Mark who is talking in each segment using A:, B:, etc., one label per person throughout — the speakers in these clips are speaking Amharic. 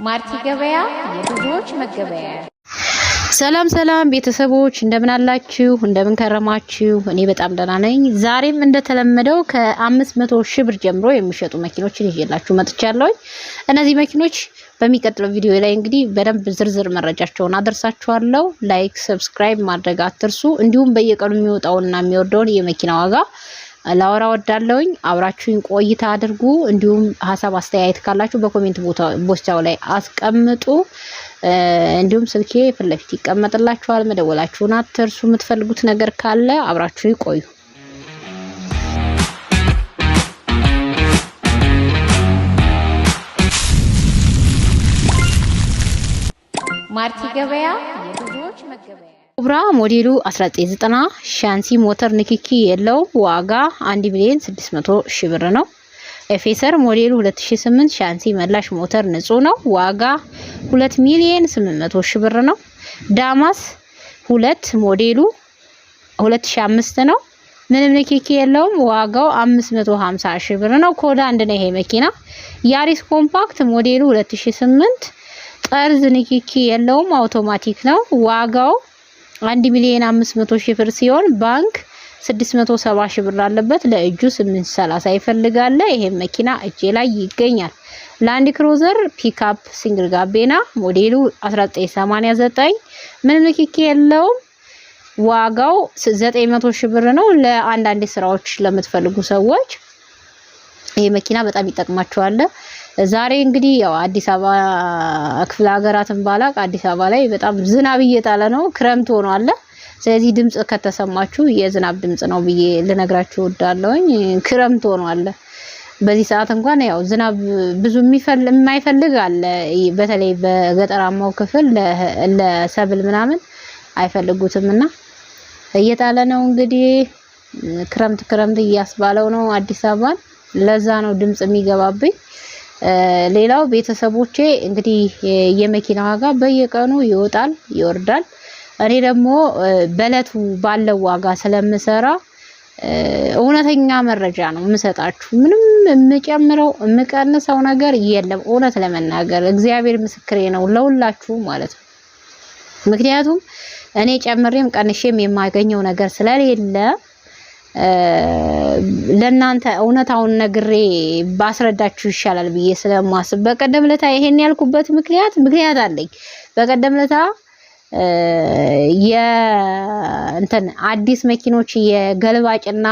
A: ማርቲ ገበያ የብዙዎች መገበያ። ሰላም ቤተሰቦች እንደምን አላችሁ? እንደምን ከረማችሁ? እኔ በጣም ደህና ነኝ። ዛሬም እንደተለመደው ከ500 ሺህ ብር ጀምሮ የሚሸጡ መኪኖችን ይዤላችሁ መጥቻለሁ። እነዚህ መኪኖች በሚቀጥለው ቪዲዮ ላይ እንግዲህ በደንብ ዝርዝር መረጃቸውን አደርሳችኋለሁ። ላይክ፣ ሰብስክራይብ ማድረግ አትርሱ። እንዲሁም በየቀኑ የሚወጣውና የሚወርደውን የመኪና ዋጋ ላወራ ወዳለሁኝ። አብራችሁኝ ቆይታ አድርጉ። እንዲሁም ሐሳብ አስተያየት ካላችሁ በኮሜንት ቦታው ላይ አስቀምጡ። እንዲሁም ስልኬ ፊት ለፊት ይቀመጥላችኋል። መደወላችሁን አትርሱ። የምትፈልጉት ነገር ካለ አብራችሁ ቆዩ። ማርቲ ገበያ የብዙዎች መገበያ። ኮብራ ሞዴሉ 1990 ሻንሲ ሞተር ንክኪ የለው ዋጋ 1,600,000 ብር ነው። ኤፌሰር ሞዴሉ 2008 ሻንሲ መላሽ ሞተር ንጹህ ነው። ዋጋ 2,800,000 ብር ነው። ዳማስ 2 ሞዴሉ 2005 ነው። ምንም ንክኪ የለውም። ዋጋው 550,000 ብር ነው። ኮዳ አንድ ነው ይሄ መኪና። ያሪስ ኮምፓክት ሞዴሉ 2008 ጠርዝ ንክኪ የለውም። አውቶማቲክ ነው። ዋጋው 1,500,000 ብር ሲሆን ባንክ 670,000 ብር አለበት። ለእጁ 830 ይፈልጋል። ይሄ መኪና እጄ ላይ ይገኛል። ላንድ ክሩዘር ፒክአፕ ሲንግል ጋቤና ሞዴሉ 1989 ምንም ንክኪ የለውም። ዋጋው 900,000 ብር ነው። ለአንዳንድ ስራዎች ለምትፈልጉ ሰዎች ይሄ መኪና በጣም ይጠቅማችኋል። ዛሬ እንግዲህ ያው አዲስ አበባ ክፍለ ሀገራትን ባላቅ አዲስ አበባ ላይ በጣም ዝናብ እየጣለ ነው። ክረምት ሆኗል። ስለዚህ ድምጽ ከተሰማችሁ የዝናብ ድምጽ ነው ብዬ ልነግራችሁ ወዳለሁኝ። ክረምት ሆኗል። በዚህ ሰዓት እንኳን ያው ዝናብ ብዙ የማይፈልግ አለ። በተለይ በገጠራማው ክፍል ለሰብል ምናምን አይፈልጉትምና እየጣለ ነው። እንግዲህ ክረምት እያስባለው ነው አዲስ አበባን። ለዛ ነው ድምጽ የሚገባብኝ። ሌላው ቤተሰቦቼ እንግዲህ የመኪና ዋጋ በየቀኑ ይወጣል ይወርዳል። እኔ ደግሞ በእለቱ ባለው ዋጋ ስለምሰራ እውነተኛ መረጃ ነው የምሰጣችሁ። ምንም የምጨምረው የምቀንሰው ነገር የለም። እውነት ለመናገር እግዚአብሔር ምስክሬ ነው ለሁላችሁ ማለት ነው። ምክንያቱም እኔ ጨምሬም ቀንሼም የማገኘው ነገር ስለሌለ ለናንተ እውነታውን ነግሬ ባስረዳችሁ ይሻላል ብዬ ስለማስብ በቀደም ለታ ይሄን ያልኩበት ምክንያት አለኝ። በቀደም ለታ የእንትን አዲስ መኪኖች የገልባጭና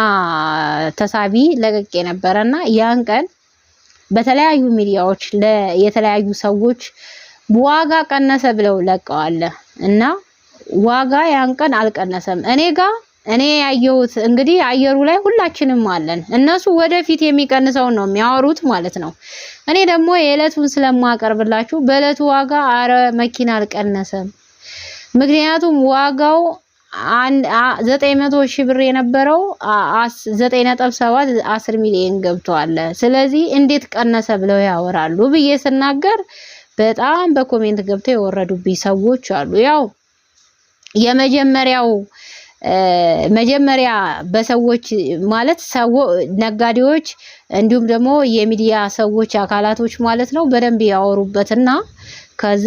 A: ተሳቢ ለቀቄ ነበርና ያን ቀን በተለያዩ ሚዲያዎች የተለያዩ ሰዎች ዋጋ ቀነሰ ብለው ለቀዋል እና ዋጋ ያን ቀን አልቀነሰም። እኔ ያየሁት እንግዲህ አየሩ ላይ ሁላችንም አለን። እነሱ ወደፊት የሚቀንሰው ነው የሚያወሩት ማለት ነው። እኔ ደግሞ የዕለቱን ስለማቀርብላችሁ በዕለቱ ዋጋ አረ መኪና አልቀነሰም። ምክንያቱም ዋጋው 900,000 ብር የነበረው 9.7 10 ሚሊዮን ገብቷል። ስለዚህ እንዴት ቀነሰ ብለው ያወራሉ ብዬ ስናገር በጣም በኮሜንት ገብተው የወረዱብኝ ሰዎች አሉ። ያው መጀመሪያ በሰዎች ማለት ነጋዴዎች እንዲሁም ደግሞ የሚዲያ ሰዎች አካላቶች ማለት ነው በደንብ ያወሩበትና ከዛ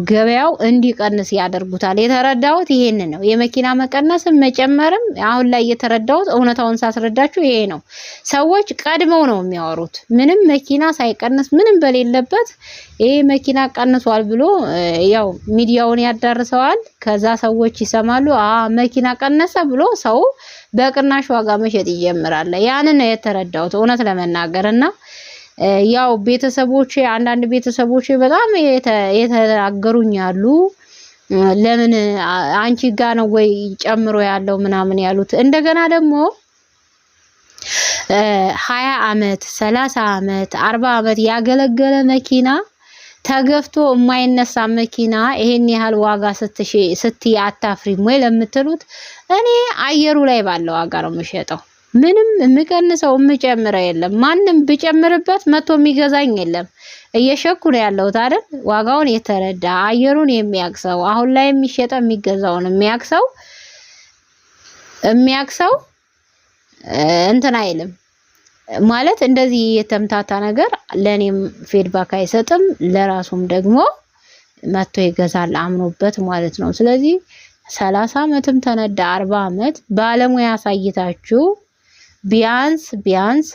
A: ገበያው እንዲቀንስ ያደርጉታል። የተረዳሁት ይሄን ነው። የመኪና መቀነስም መጨመርም አሁን ላይ የተረዳሁት እውነታውን ሳስረዳችሁ ይሄ ነው። ሰዎች ቀድመው ነው የሚያወሩት። ምንም መኪና ሳይቀንስ ምንም በሌለበት ይሄ መኪና ቀንሷል ብሎ ያው ሚዲያውን ያዳርሰዋል። ከዛ ሰዎች ይሰማሉ፣ መኪና ቀነሰ ብሎ ሰው በቅናሽ ዋጋ መሸጥ ይጀምራል። ያንን ነው የተረዳሁት እውነት ለመናገርና ያው አንዳንድ ቤተሰቦቼ በጣም የተናገሩኝ አሉ። ለምን አንቺ ጋር ነው ወይ ጨምሮ ያለው ምናምን ያሉት። እንደገና ደግሞ 20 አመት 30 አመት 40 አመት ያገለገለ መኪና ተገፍቶ የማይነሳ መኪና ይሄን ያህል ዋጋ ስትይ አታፍሪም ወይ ለምትሉት እኔ አየሩ ላይ ባለው ዋጋ ነው የምሸጠው። ምንም የምቀንሰው የምጨምረው የለም። ማንም ቢጨምርበት መቶ የሚገዛኝ የለም። እየሸኩ ነው ያለሁት አይደል? ዋጋውን የተረዳ አየሩን የሚያክሰው አሁን ላይ የሚሸጠው የሚገዛውን የሚያክሰው የሚያክሰው እንትን አይልም ማለት እንደዚህ የተምታታ ነገር ለኔም ፊድባክ አይሰጥም ለራሱም ደግሞ መጥቶ ይገዛል አምኖበት ማለት ነው። ስለዚህ 30 ዓመትም ተነዳ 40 ዓመት ባለሙያ ያሳይታችሁ ቢያንስ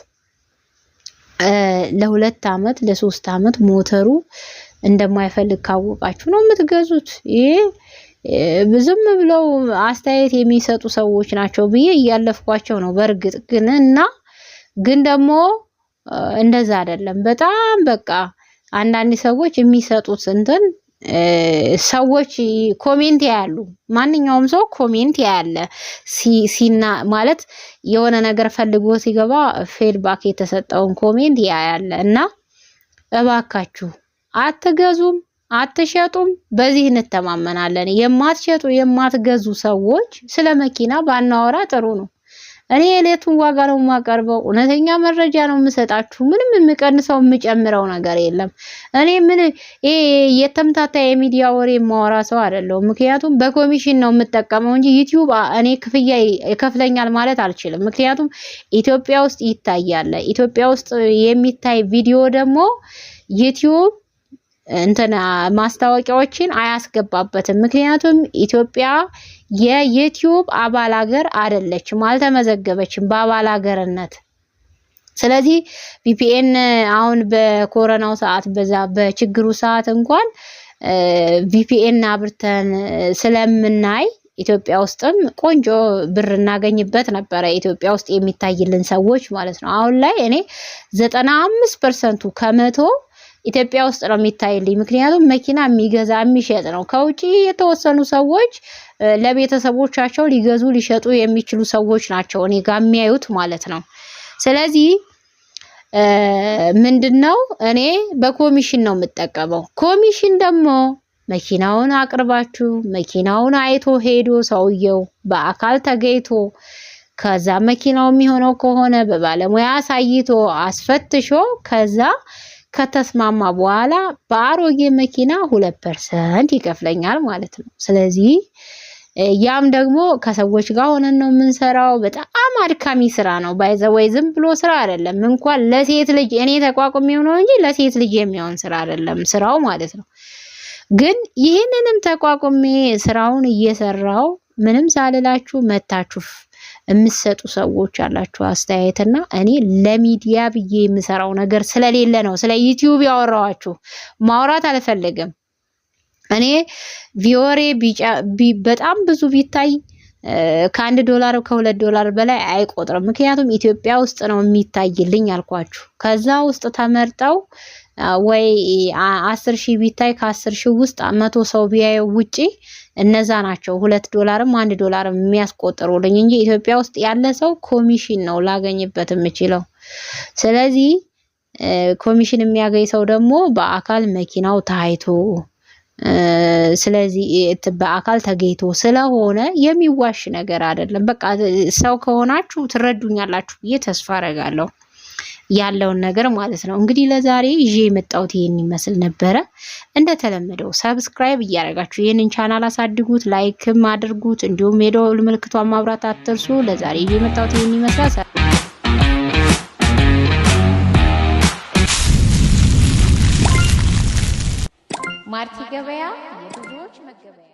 A: ለ2 ዓመት ለ3 ዓመት ሞተሩ እንደማይፈልግ ካወቃችሁ ነው የምትገዙት። ይሄ ብዙም ብለው አስተያየት የሚሰጡ ሰዎች ናቸው ብዬ እያለፍኳቸው ነው በርግጥ ግን ደግሞ እንደዛ አይደለም። በጣም በቃ አንዳንድ ሰዎች የሚሰጡት እንትን ሰዎች ኮሜንት ያያሉ። ማንኛውም ሰው ኮሜንት ያያለ ሲና ማለት የሆነ ነገር ፈልጎ ሲገባ ፊድባክ የተሰጠውን ኮሜንት ያያለ እና እባካችሁ አትገዙም አትሸጡም። በዚህ እንተማመናለን። የማትሸጡ የማትገዙ ሰዎች ስለ መኪና ባናወራ ጥሩ ነው። እኔ የሌቱን ዋጋ ነው የማቀርበው። እውነተኛ መረጃ ነው የምሰጣችሁ። ምንም የምቀንሰው የምጨምረው ነገር የለም። እኔ የተምታታ የሚዲያ ወሬ ማወራ ሰው አይደለሁም። ምክንያቱም በኮሚሽን ነው የምጠቀመው እንጂ ዩቲዩብ እኔ ክፍያ ይከፍለኛል ማለት አልችልም። ምክንያቱም ኢትዮጵያ ውስጥ ይታያል። ኢትዮጵያ ውስጥ የሚታይ ቪዲዮ ደግሞ ዩቲዩብ እንትና ማስታወቂያዎችን አያስገባበትም። ምክንያቱም ኢትዮጵያ የዩቲዩብ አባል ሀገር አይደለችም፣ አልተመዘገበችም በአባል ሀገርነት። ስለዚህ ቪፒኤን አሁን በኮሮናው ሰዓት በዛ በችግሩ ሰዓት እንኳን ቪፒኤን አብርተን ስለምናይ ኢትዮጵያ ውስጥም ቆንጆ ብር እናገኝበት ነበረ። ኢትዮጵያ ውስጥ የሚታይልን ሰዎች ማለት ነው። አሁን ላይ እኔ 95% ከመቶ ኢትዮጵያ ውስጥ ነው የሚታይልኝ። ምክንያቱም መኪና የሚገዛ የሚሸጥ ነው። ከውጪ የተወሰኑ ሰዎች ለቤተሰቦቻቸው ሊገዙ ሊሸጡ የሚችሉ ሰዎች ናቸው እኔ ጋር የሚያዩት ማለት ነው። ስለዚህ ምንድነው እኔ በኮሚሽን ነው የምጠቀመው። ኮሚሽን ደግሞ መኪናውን አቅርባችሁ መኪናውን አይቶ ሄዶ ሰውየው በአካል ተገይቶ ከዛ መኪናው የሚሆነው ከሆነ በባለሙያ አሳይቶ አስፈትሾ ከዛ ከተስማማ በኋላ በአሮጌ መኪና 2% ይከፍለኛል ማለት ነው። ስለዚህ ያም ደግሞ ከሰዎች ጋር ሆነን ነው የምንሰራው። በጣም አድካሚ ስራ ነው። ባይዘወይ ዝም ብሎ ስራ አይደለም። እንኳን ለሴት ልጅ እኔ ተቋቁሜው ነው እንጂ ለሴት ልጅ የሚሆን ስራ አይደለም ስራው ማለት ነው። ግን ይህንንም ተቋቁሜ ስራውን እየሰራው ምንም ሳልላችሁ መታችሁ የምትሰጡ ሰዎች አላችሁ አስተያየትና እኔ ለሚዲያ ብዬ የምሰራው ነገር ስለሌለ ነው ስለ ዩቲዩብ ያወራዋችሁ። ማውራት አልፈልግም። እኔ ቪወሬ በጣም ብዙ ቢታይ $1 $2 በላይ አይቆጥርም። ምክንያቱም ኢትዮጵያ ውስጥ ነው የሚታይልኝ አልኳችሁ። ከዛ ውስጥ ተመርጠው ወይ 10,000 ቢታይ ከ10,000 ውስጥ 100 ሰው ቢያየው ውጪ እነዛ ናቸው $2 $1 የሚያስቆጥሩልኝ እንጂ ኢትዮጵያ ውስጥ ያለ ሰው ኮሚሽን ነው ላገኝበት የምችለው። ስለዚህ ኮሚሽን የሚያገኝ ሰው ደግሞ በአካል መኪናው ታይቶ ስለዚህ በአካል ተገይቶ ስለሆነ የሚዋሽ ነገር አይደለም። በቃ ሰው ከሆናችሁ ትረዱኛላችሁ ብዬ ተስፋ አደርጋለሁ ያለውን ነገር ማለት ነው። እንግዲህ ለዛሬ ይዤ የመጣሁት ይሄን ይመስል ነበረ። እንደተለመደው ሰብስክራይብ እያደረጋችሁ ይሄንን ቻናል አሳድጉት፣ ላይክም አድርጉት፣ እንዲሁም የደወል ምልክቷን ማብራት አትርሱ። ለዛሬ ይዤ የመጣሁት ይሄን ይመስላል። ማርቲ ገበያ የብዙዎች መገበያ